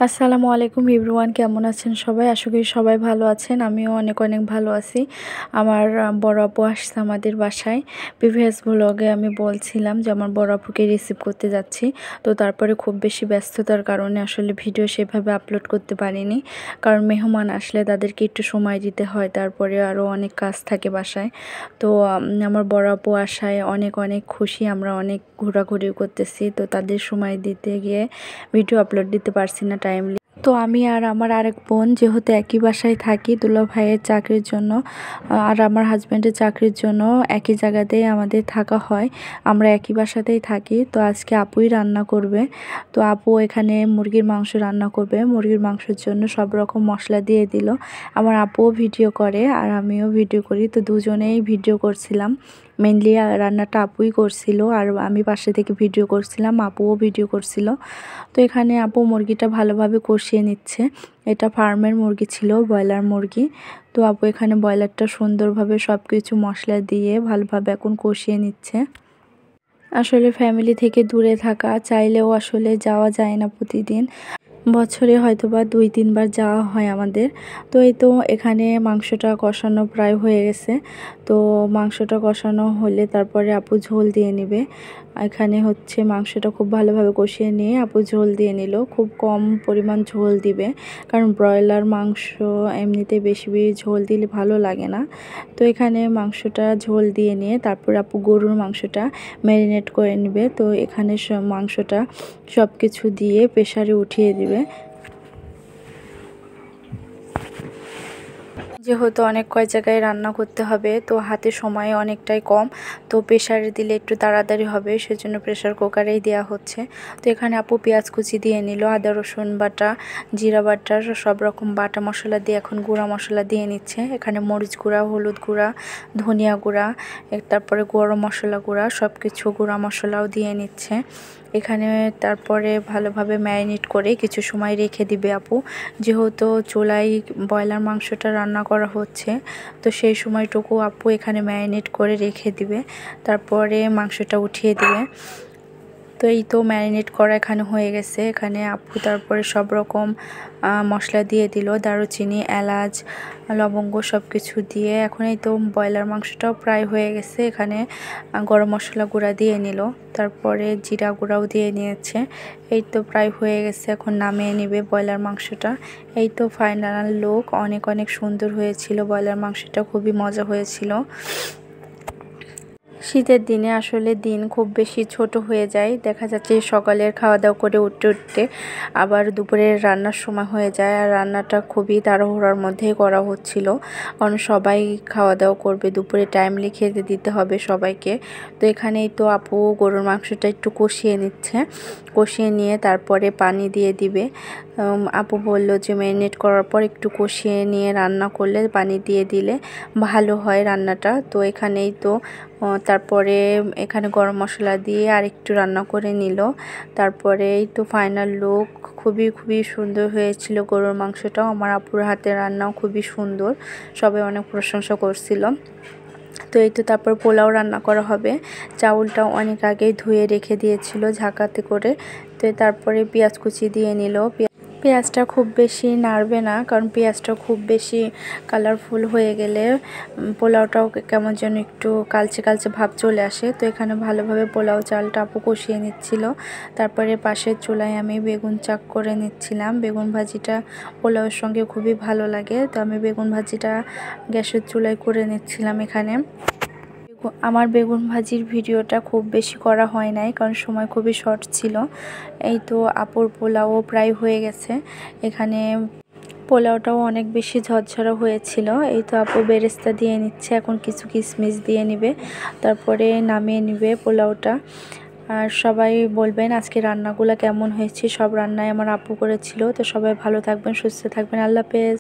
আসসালামু আলাইকুম এভরিওয়ান, কেমন আছেন সবাই? আশা করি সবাই ভালো আছেন। আমিও অনেক অনেক ভালো আছি। আমার বড় আপু আসছে আমাদের বাসায়। প্রিভিয়াস ব্লগে আমি বলছিলাম যে আমার বড় আপুকে রিসিভ করতে যাচ্ছি। তো তারপরে খুব বেশি ব্যস্ততার কারণে আসলে ভিডিও সেভাবে আপলোড করতে পারিনি, কারণ মেহমান আসলে তাদেরকে একটু সময় দিতে হয়, তারপরে আরও অনেক কাজ থাকে বাসায়। তো আমার বড় আপু আসায় অনেক অনেক খুশি। আমরা অনেক ঘোরাঘুরি করতেছি, তো তাদের সময় দিতে গিয়ে ভিডিও আপলোড দিতে পারছি না টাইমলি। তো আমি আর আমার আরেক বোন যেহেতু একই বাসায় থাকি, দুলা ভাইয়ের চাকরির জন্য আর আমার হাজব্যান্ডের চাকরির জন্য একই জায়গাতেই আমাদের থাকা হয়, আমরা একই বাসাতেই থাকি। তো আজকে আপুই রান্না করবে। তো আপু এখানে মুরগির মাংস রান্না করবে। মুরগির মাংসের জন্য সব রকম মশলা দিয়ে দিল। আমার আপুও ভিডিও করে আর আমিও ভিডিও করি, তো দুজনেই ভিডিও করছিলাম। মেনলি রান্নাটা আপুই করছিল আর আমি পাশে থেকে ভিডিও করছিলাম, আপুও ভিডিও করছিল। তো এখানে আপু মুরগিটা ভালোভাবে কষিয়ে নিচ্ছে। এটা ফার্মের মুরগি ছিল, ব্রয়লার মুরগি। তো আপু এখানে ব্রয়লারটা সুন্দরভাবে সব কিছু মশলা দিয়ে ভালোভাবে এখন কষিয়ে নিচ্ছে। আসলে ফ্যামিলি থেকে দূরে থাকা চাইলেও আসলে যাওয়া যায় না প্রতিদিন, বছরে হয়তোবা 2-3 বার যাওয়া হয় আমাদের। তো এই তো এখানে মাংসটা কষানো প্রায় হয়ে গেছে। তো মাংসটা কষানো হলে তারপরে আপু ঝোল দিয়ে নেবে। এখানে হচ্ছে মাংসটা খুব ভালোভাবে কষিয়ে নিয়ে আপু ঝোল দিয়ে নিল। খুব কম পরিমাণ ঝোল দিবে, কারণ ব্রয়লার মাংস এমনিতে বেশি বেশি ঝোল দিলে ভালো লাগে না। তো এখানে মাংসটা ঝোল দিয়ে নিয়ে তারপর আপু গরুর মাংসটা ম্যারিনেট করে নেবে। তো এখানে মাংসটা সব কিছু দিয়ে প্রেসারে উঠিয়ে দিবে। যেহেতু অনেক কয় জায়গায় রান্না করতে হবে, তো হাতে সময় অনেকটাই কম, তো প্রেসারে দিলে একটু তাড়াতাড়ি হবে, সেজন্য প্রেসার কুকারেই দেওয়া হচ্ছে। তো এখানে আপু পেঁয়াজ কুচি দিয়ে নিল, আদা রসুন বাটা, জিরা বাটা, সব রকম বাটা মশলা দিয়ে এখন গুঁড়া মশলা দিয়ে নিচ্ছে। এখানে মরিচ গুঁড়া, হলুদ গুঁড়া, ধনিয়া গুঁড়া, তারপরে গরম মশলা গুঁড়া, সব কিছু গুঁড়া মশলাও দিয়ে নিচ্ছে এখানে। তারপরে ভালোভাবে ম্যারিনেট করে কিছু সময় রেখে দিবে আপু, যেহেতু চুলায় ব্রয়লার মাংসটা রান্না করা হচ্ছে, তো সেই সময়টুকু আপু এখানে ম্যারিনেট করে রেখে দিবে, তারপরে মাংসটা উঠিয়ে দিবে। তো এই তো ম্যারিনেট করা এখানে হয়ে গেছে। এখানে আপু তারপরে সব রকম মশলা দিয়ে দিল, দারুচিনি, এলাচ, লবঙ্গ সব কিছু দিয়ে। এখন এই তো ব্রয়লার মাংসটাও প্রায় হয়ে গেছে। এখানে গরম মশলা গুঁড়া দিয়ে নিল, তারপরে জিরা গুঁড়াও দিয়ে নিয়েছে। এই তো প্রায় হয়ে গেছে, এখন নামিয়ে নেবে ব্রয়লার মাংসটা। এই তো ফাইনাল লুক। অনেক অনেক সুন্দর হয়েছিল ব্রয়লার মাংসটা, খুবই মজা হয়েছিল। শীতের দিনে আসলে দিন খুব বেশি ছোট হয়ে যায়, দেখা যাচ্ছে সকালের খাওয়া দাওয়া করে উঠতে উঠতে আবার দুপুরের রান্নার সময় হয়ে যায়, আর রান্নাটা খুবই তাড়াহুড়োর মধ্যেই করা হচ্ছিল, কারণ সবাই খাওয়া দাওয়া করবে, দুপুরে টাইমলি খেতে দিতে হবে সবাইকে। তো এখানেই তো আপু গরুর মাংসটা একটু কষিয়ে নিচ্ছে, কষিয়ে নিয়ে তারপরে পানি দিয়ে দিবে। আপু বলল যে ম্যারিনেট করার পর একটু কষিয়ে নিয়ে রান্না করলে পানি দিয়ে দিলে ভালো হয় রান্নাটা। তো এখানেই তো তারপরে এখানে গরম মশলা দিয়ে আর একটু রান্না করে নিল। তারপরে এই তো ফাইনাল লুক। খুবই খুবই সুন্দর হয়েছিল গরুর মাংসটাও। আমার আপুর হাতের রান্নাও খুবই সুন্দর, সবাই অনেক প্রশংসা করছিল। তো এই তো তারপর পোলাও রান্না করা হবে। চাউলটাও অনেক আগেই ধুয়ে রেখে দিয়েছিল ঝাঁকাতে করে। তো তারপরে পেঁয়াজ কুচি দিয়ে নিল। পেঁয়াজটা খুব বেশি নাড়বে না, কারণ পেঁয়াজটা খুব বেশি কালারফুল হয়ে গেলে পোলাওটাও কেমন যেন একটু কালচে কালচে ভাব চলে আসে। তো এখানে ভালোভাবে পোলাও চালটা আপু কষিয়ে নিচ্ছিল। তারপরে পাশের চুলায় আমি বেগুন চাক করে নিচ্ছিলাম। বেগুন ভাজিটা পোলাওয়ের সঙ্গে খুবই ভালো লাগে, তো আমি বেগুন ভাজিটা গ্যাসের চুলায় করে নিচ্ছিলাম এখানে। আমার বেগুন ভাজির ভিডিওটা খুব বেশি করা হয় নাই, কারণ সময় খুবই শর্ট ছিল। এই তো আপুর পোলাও প্রায় হয়ে গেছে। এখানে পোলাওটাও অনেক বেশি ঝরঝরা হয়েছিল। এই তো আপু বেরেস্তা দিয়ে নিচ্ছে, এখন কিছু কিশমিশ দিয়ে নিবে, তারপরে নামিয়ে নিবে পোলাওটা। আর সবাই বলবেন আজকে রান্নাগুলো কেমন হয়েছে। সব রান্নায় আমার আপু করেছিল। তো সবাই ভালো থাকবেন, সুস্থ থাকবেন। আল্লাহ হাফেজ।